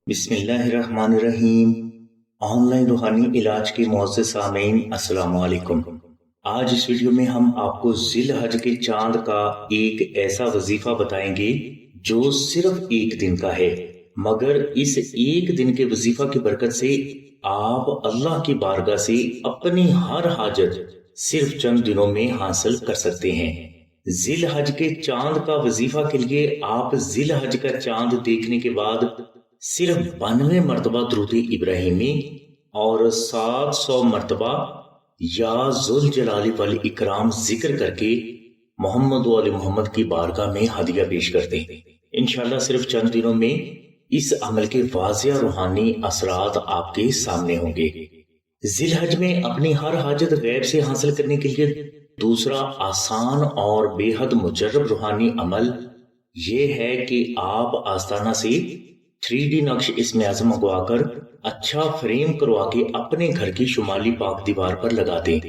بسم اللہ الرحمن الرحیم۔ آن لائن روحانی علاج کے معزز سامعین، السلام علیکم۔ آج اس ویڈیو میں ہم آپ کو ذی الحج کے چاند کا ایک ایسا وظیفہ بتائیں گے جو صرف ایک دن کا ہے، مگر اس ایک دن کے وظیفہ کی برکت سے آپ اللہ کی بارگاہ سے اپنی ہر حاجت صرف چند دنوں میں حاصل کر سکتے ہیں۔ ذی الحج کے چاند کا وظیفہ کے لیے آپ ذی الحج کا چاند دیکھنے کے بعد صرف 92 مرتبہ درود ابراہیمی اور 700 مرتبہ یا ذوالجلال والاکرام ذکر کر کے محمد و آل محمد کی بارگاہ میں ہدیہ پیش کرتے ہیں۔ انشاءاللہ صرف چند دنوں میں اس عمل کے واضح روحانی اثرات آپ کے سامنے ہوں گے۔ ذی الحج میں اپنی ہر حاجت غیب سے حاصل کرنے کے لیے دوسرا آسان اور بے حد مجرب روحانی عمل یہ ہے کہ آپ آستانہ سے 3D نقش اسم اعظم منگوا کر اچھا فریم کروا کے اپنے گھر کی شمالی پاک دیوار پر لگا دیں۔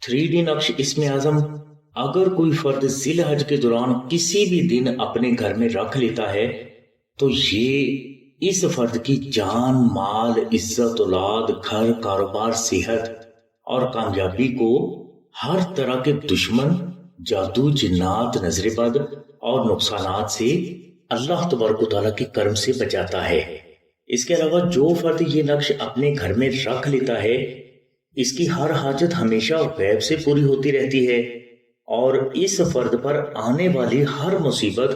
3D نقش اسم اعظم اگر کوئی فرد ذی الحج کے دوران کسی بھی دن اپنے گھر میں رکھ لیتا ہے تو یہ اس فرد کی جان، مال، عزت، اولاد، گھر، کاروبار، صحت اور کامیابی کو ہر طرح کے دشمن، جادو، جنات، نظر بد اور نقصانات سے اللہ تبارک و تعالیٰ کے کرم سے بچاتا ہے۔ اس کے علاوہ جو فرد یہ نقش اپنے گھر میں رکھ لیتا ہے اس کی ہر حاجت ہمیشہ غیب سے پوری ہوتی رہتی ہے اور اس فرد پر آنے والی ہر مصیبت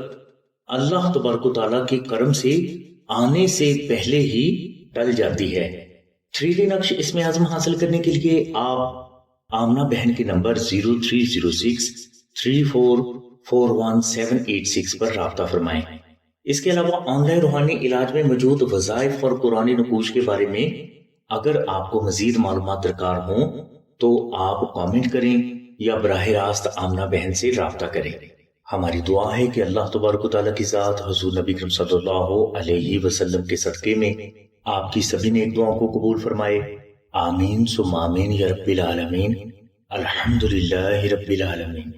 اللہ تبارک و تعالیٰ کے کرم سے آنے سے پہلے ہی ٹل جاتی ہے۔ 3D نقش اسم اعظم حاصل کرنے کے لیے آپ آمنہ بہن کے نمبر 0306 3441 پر رابطہ فرمائیں۔ اس کے علاوہ آن لائن روحانی علاج میں موجود وظائف اور قرآنی نقوش کے بارے میں اگر آپ کو مزید معلومات درکار ہوں تو آپ کامنٹ کریں یا براہ راست آمنہ بہن سے رابطہ کریں۔ ہماری دعا ہے کہ اللہ تبارک و تعالیٰ کی ذات حضور نبی کریم صلی اللہ علیہ وسلم کے صدقے میں آپ کی سبھی نیک دعاؤں کو قبول فرمائے۔ آمین ثم آمین یا رب العالمین۔ الحمدللہ رب العالمین۔